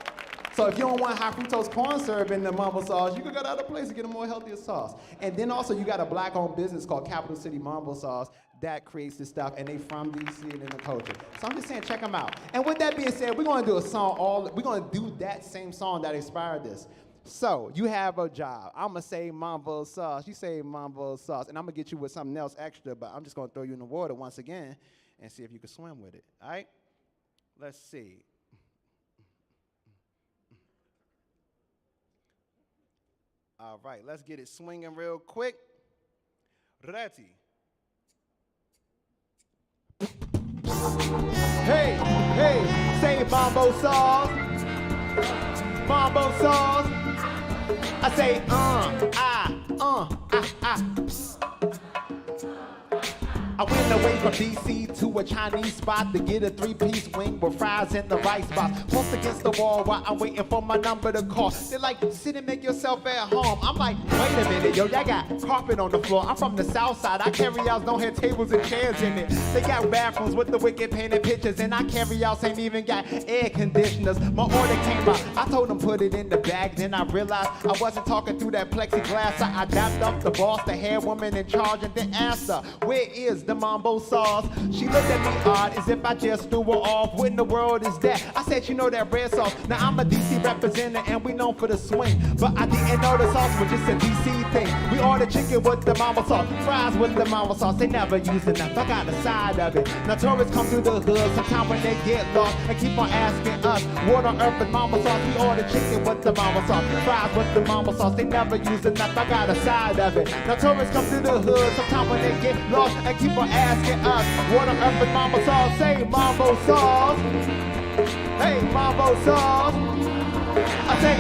So if you don't want high fructose corn syrup in the mambo sauce, you can go to other places to get a more healthier sauce. And then also you got a black-owned business called Capital City Mambo Sauce that creates this stuff, and they from D.C. and in the culture. So I'm just saying, check them out. And with that being said, we're gonna do a song, we're gonna do that same song that inspired this. So, you have a job. I'm going to say mambo sauce. You say mambo sauce. And I'm going to get you with something else extra, but I'm just going to throw you in the water once again and see if you can swim with it. All right? Let's see. All right, let's get it swinging real quick. Ready. Hey, hey, say mambo sauce. Mambo sauce. I say, I went away from DC to a Chinese spot to get a 3-piece wing with fries in the rice box. Post against the wall while I'm waiting for my number to call. They're like, sit and make yourself at home. I'm like, wait a minute, yo, y'all got carpet on the floor. I'm from the south side. I carry outs don't have tables and chairs in it. They got bathrooms with the wicked painted pictures, and I carry outs ain't even got air conditioners. My order came out. I told them put it in the bag. Then I realized I wasn't talking through that plexiglass. So I dapped up the boss, the hair woman in charge, and then asked her, where is the mambo sauce? She looked at me odd as if I just threw her off. What in the world is that? I said, you know that red sauce. Now I'm a DC representative and we known for the swing, but I didn't know the sauce was just a DC thing. We ordered chicken with the mambo sauce, fries with the mambo sauce. They never use enough. I got a side of it. Now tourists come through the hood sometimes when they get lost and keep on asking us, what on earth is mambo sauce? We ordered chicken with the mambo sauce, fries with the mambo sauce. They never use enough. I got a side of it. Now tourists come through the hood sometimes when they get lost and keep on asking us, what on earth is mambo sauce? Say mambo sauce. Hey, mambo sauce. I say,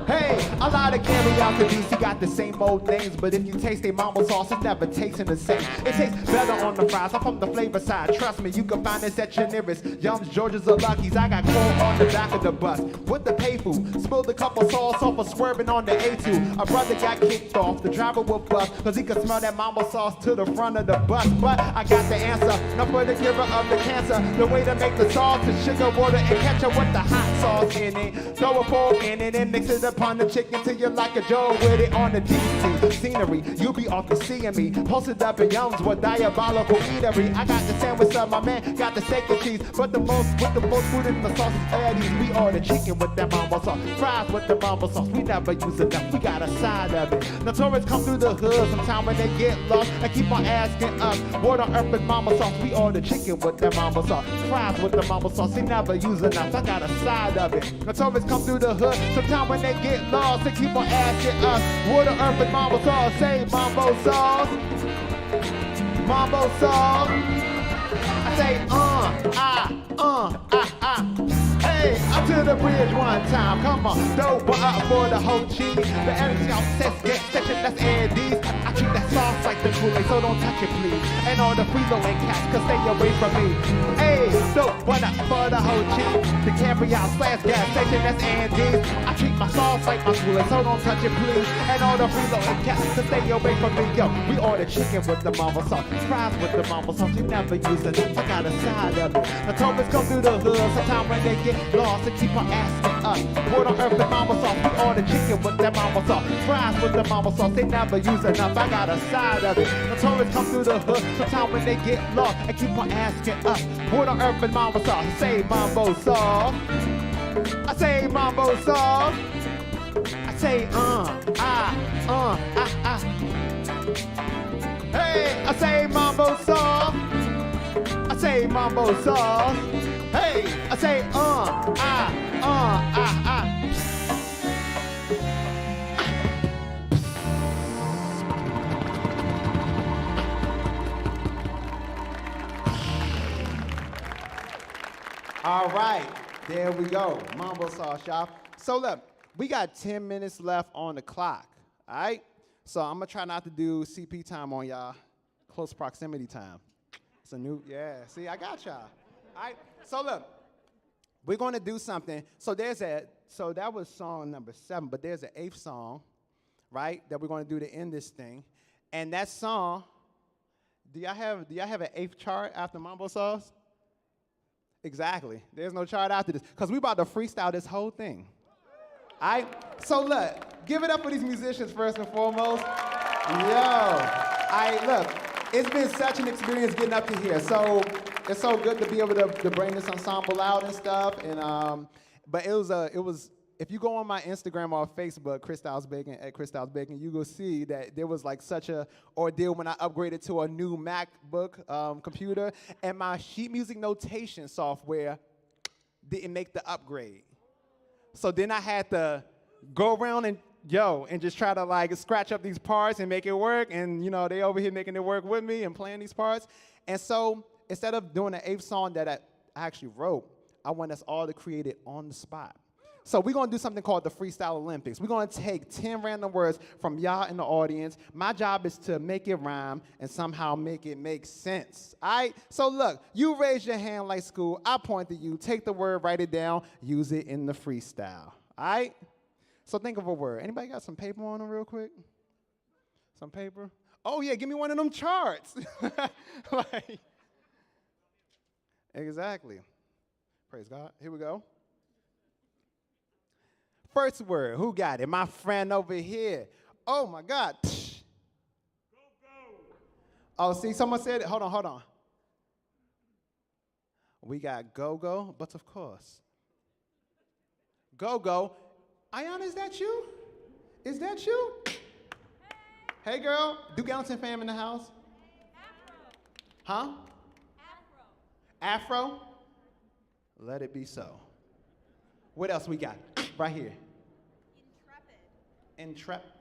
Hey, a lot of carry out the DC got the same old names, but if you taste their mambo sauce, it never tasting the same. It tastes better on the fries. I'm from the flavor side. Trust me, you can find this at your nearest Yums, Georgia's, or Lucky's. I got corn on the back of the bus with the pay food. Spilled a couple sauce off of swerving on the A2. A brother got kicked off. The driver will bust because he could smell that mambo sauce to the front of the bus. But I got the answer. Now for the giver of the cancer, the way to make the sauce is sugar, water, and ketchup with the hot sauce in it. Throw a fork in it and mix it upon the chicken till you like a Joe with it on the DC scenery. You be off to seeing me posted up in Yums with diabolical eatery. I got the sandwich up, my man got the steak and cheese, but the most food in the sauce is Eddie's. We order chicken with that mambo sauce, fries with the mambo sauce. We never use enough. We got a side of it. Now tourists come through the hood sometime when they get lost and keep on asking us, what on earth is mambo sauce? We order chicken with that mambo sauce, fries with the mambo sauce. They never use enough. I got a side of it. Now tourists come through the hood sometime when they get lost and keep on asking us, what on earth is mambo sauce? Say mambo sauce. Mambo sauce. I say, Hey, up to the bridge one time, come on. Dope up for the whole cheese. The energy on set, get section, that's Andy's. I treat that sauce like the Kool-Aid, so don't touch it, please. And all the freezer and cats, cause stay away from me. Hey, dope up for the whole cheese. The caviar slash gas station, that's Andy's. I treat my sauce like my Kool-Aid, so don't touch it, please. And all the freezer and cats, cause stay away from me. Yo, we order chicken with the mambo sauce, fries with the mambo sauce. You never use enough. I got a side of it. The tourists come through the hood sometimes when they get lost and keep on asking us, what on earth is mambo sauce? We order chicken with that mambo sauce, fries with the mambo sauce. They never use enough. I got a side of it. The tourists come through the hood sometimes when they get lost and keep on asking us, what on earth is mambo sauce? I say mambo sauce. I say mambo sauce. I say Hey, I say mambo sauce. I say mambo sauce. Hey, I say All right, there we go. Mambo sauce, y'all. So look, we got 10 minutes left on the clock, all right? So I'm gonna try not to do CP time on y'all, close proximity time. It's a new, see, I got y'all. All right, so look, we're gonna do something. So that was song number 7, but there's an 8th song, right, that we're gonna do to end this thing. And that song, do y'all have an 8th chart after Mambo Sauce? Exactly, there's no chart after this, because we about to freestyle this whole thing. All right, so look, give it up for these musicians first and foremost. Yo, all right, look, it's been such an experience getting up to here. So it's so good to be able to bring this ensemble out and stuff. And but it was. If you go on my Instagram or Facebook, Christylez Bacon at Christylez Bacon, you will see that there was like such a ordeal when I upgraded to a new MacBook computer, and my sheet music notation software didn't make the upgrade. So then I had to go around and just try to like scratch up these parts and make it work. And you know, they over here making it work with me and playing these parts. And so instead of doing an 8th song that I actually wrote, I want us all to create it on the spot. So we're going to do something called the Freestyle Olympics. We're going to take 10 random words from y'all in the audience. My job is to make it rhyme and somehow make it make sense. All right? So look, you raise your hand like school. I point to you. Take the word, write it down, use it in the freestyle. All right? So think of a word. Anybody got some paper on them real quick? Some paper? Oh, yeah, give me one of them charts. Like, exactly. Praise God. Here we go. First word, who got it? My friend over here. Oh, my God. Go, go. Oh, see, someone said it. Hold on. We got go-go, but of course. Go-go. Ayana, is that you? Is that you? Hey, girl. Duke Ellington fam in the house? Afro. Huh? Afro? Let it be so. What else we got? Right here. Intrepid.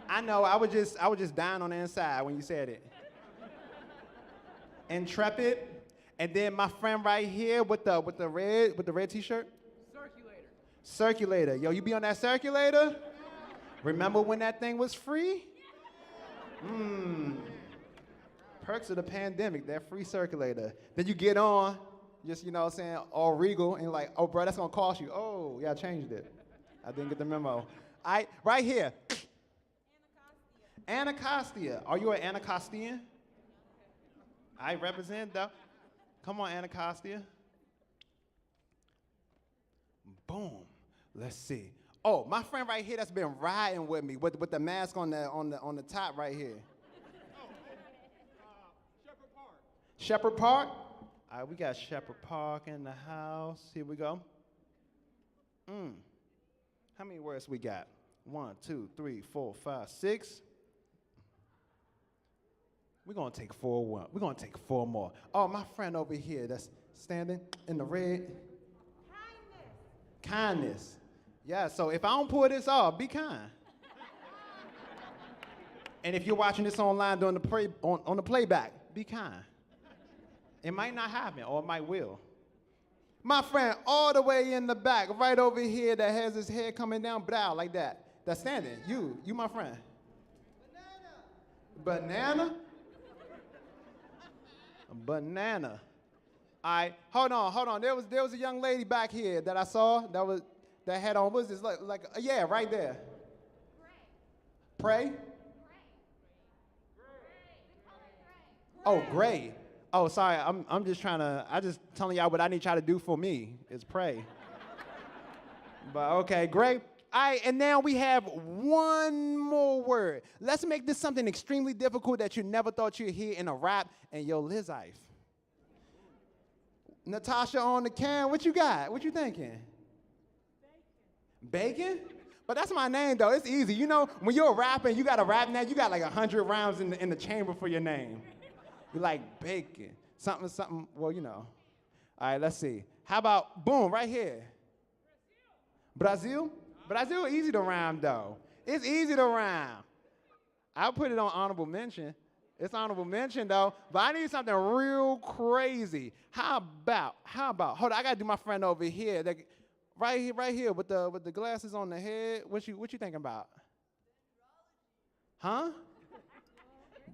I know, I was just dying on the inside when you said it. Intrepid. And then my friend right here with the red t-shirt. Circulator. Yo, you be on that circulator? Remember when that thing was free? Perks of the pandemic, that free circulator. Then you get on, just, you know what I'm saying, all regal, and like, oh, bro, that's going to cost you. Oh, yeah, I changed it. I didn't get the memo. All right, right here. Anacostia. Are you an Anacostian? I represent, though. Come on, Anacostia. Boom. Let's see. Oh, my friend right here that's been riding with me with the mask on the top right here. Shepherd Park. Shepherd Park? All right, we got Shepherd Park in the house. Here we go. How many words we got? 1, 2, 3, 4, 5, 6. We're going to take 4 more. We're going to take 4 more. Oh, my friend over here that's standing in the red. Kindness. Yeah, so if I don't pull this off, be kind. And if you're watching this online during on the playback, be kind. It might not happen, or it might will. My friend all the way in the back, right over here, that has his head coming down, blow, like that. That's standing. You my friend. Banana? Banana. All right, hold on. There was a young lady back here that I saw that had on, what's this, like yeah, right there. Pray? Oh, gray. Oh, sorry, I'm just telling y'all what I need y'all to do for me is pray. But okay, great. All right, and now we have one more word. Let's make this something extremely difficult that you never thought you'd hear in a rap in your life. Natasha on the can, what you got? What you thinking? Bacon? But that's my name, though. It's easy. You know, when you're a rapper and you got a rap name, you got like 100 rounds in the chamber for your name. You like bacon, something, well, you know. All right, let's see. How about, boom, right here. Brazil? Brazil, easy to rhyme, though. It's easy to rhyme. I'll put it on honorable mention. It's honorable mention, though, but I need something real crazy. How about, hold on, I got to do my friend over here, right here with the glasses on the head. What you thinking about? Huh?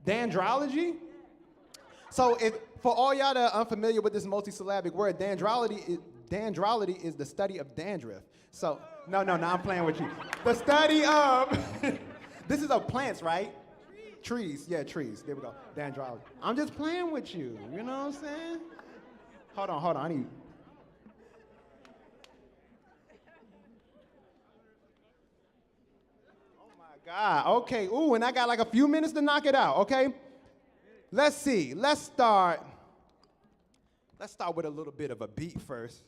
Dendrology? So for all y'all that are unfamiliar with this multisyllabic word, dendrology is the study of dandruff. So, no, I'm playing with you. The study of, this is of plants, right? Trees, yeah, trees. There we go, dendrology. I'm just playing with you, you know what I'm saying? Hold on, I need. Oh my God, okay, ooh, and I got like a few minutes to knock it out, okay? Let's see, let's start with a little bit of a beat first.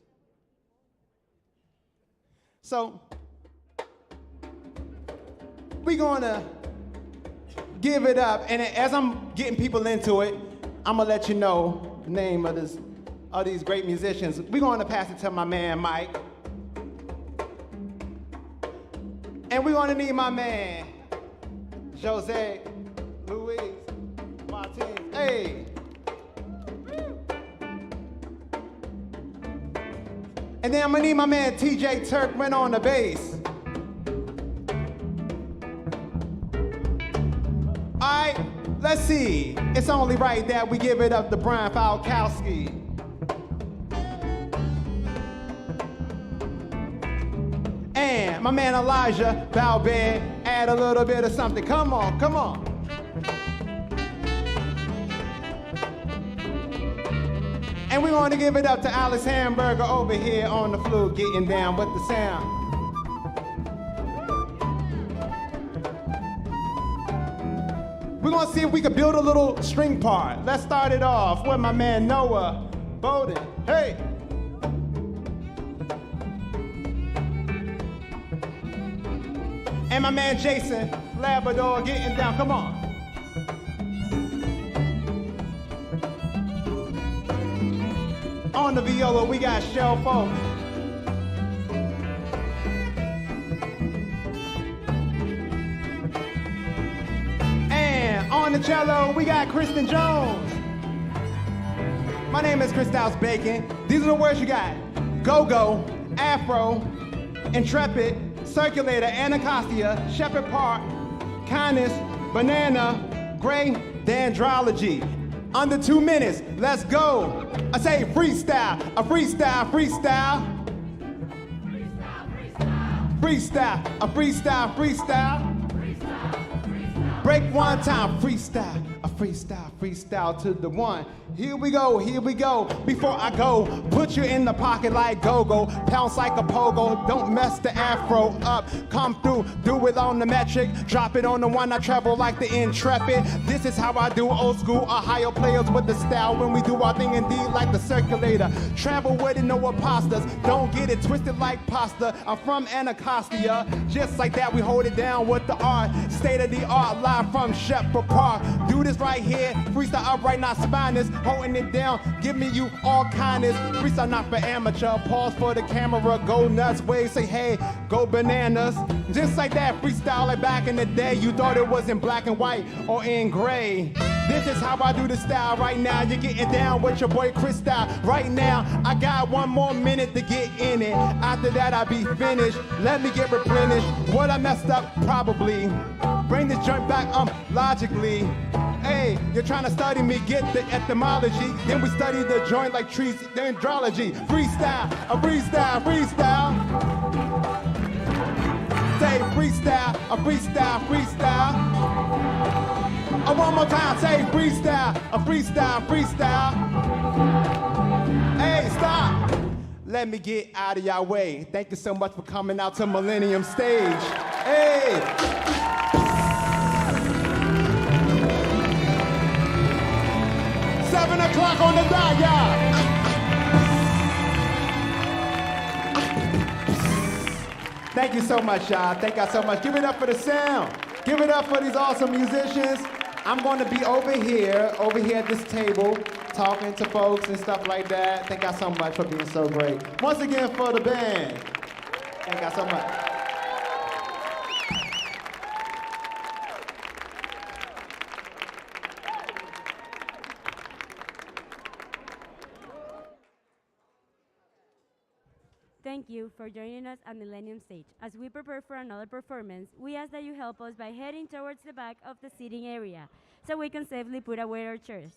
So, we're gonna give it up, and as I'm getting people into it, I'm gonna let you know the name of these great musicians. We're gonna pass it to my man, Mike. And we're gonna need my man, Jose Luis Martinez. Hey. And then I'm gonna need my man TJ Turkman on the bass. All right, let's see. It's only right that we give it up to Brian Falkowski. And my man Elijah Valbed, add a little bit of something. Come on, come on. And we want to give it up to Alex Hamburger over here on the flute, getting down with the sound. We're gonna see if we can build a little string part. Let's start it off with my man Noah Bowden. Hey! And my man Jason Labrador getting down, come on. On the viola, we got Shell Folk. And on the cello, we got Kristen Jones. My name is Christylez Bacon. These are the words you got. Go-go, afro, intrepid, circulator, anacasia, shepherd park, kindness, banana, gray, dendrology. Under 2 minutes, let's go. I say freestyle, a freestyle, freestyle. Freestyle, a freestyle, freestyle. Break one time, freestyle, a freestyle, freestyle to the one. Here we go, here we go. Before I go, put you in the pocket like go-go. Pounce like a pogo, don't mess the afro up. Come through, do it on the metric. Drop it on the one, I travel like the intrepid. This is how I do old school Ohio players with the style. When we do our thing indeed like the circulator. Travel with it, no imposters. Don't get it twisted like pasta. I'm from Anacostia. Just like that, we hold it down with the art. State of the art, live from Shepherd Park. Do this right here, freestyle upright, not spineless. Holding it down, give me you all kindness. Freestyle not for amateur, pause for the camera, go nuts, wave, say hey, go bananas. Just like that, freestyle like back in the day. You thought it was in black and white or in gray. This is how I do the style right now. You're getting down with your boy Christyle. Right now, I got 1 more minute to get in it. After that, I'll be finished. Let me get replenished. What I messed up, probably. Bring this joint back, logically. Hey, you're trying to study me, get the etymology. Then we study the joint like trees, dendrology. Freestyle, a freestyle, freestyle. Say freestyle, a freestyle, freestyle. One more time, say freestyle, a freestyle, freestyle. Hey, stop. Let me get out of your way. Thank you so much for coming out to Millennium Stage. Hey. 7 o'clock on the dot, y'all. Thank you so much, y'all. Thank y'all so much. Give it up for the sound. Give it up for these awesome musicians. I'm going to be over here at this table, talking to folks and stuff like that. Thank y'all so much for being so great. Once again, for the band. Thank y'all so much. Thank you for joining us at Millennium Stage. As we prepare for another performance, we ask that you help us by heading towards the back of the seating area so we can safely put away our chairs.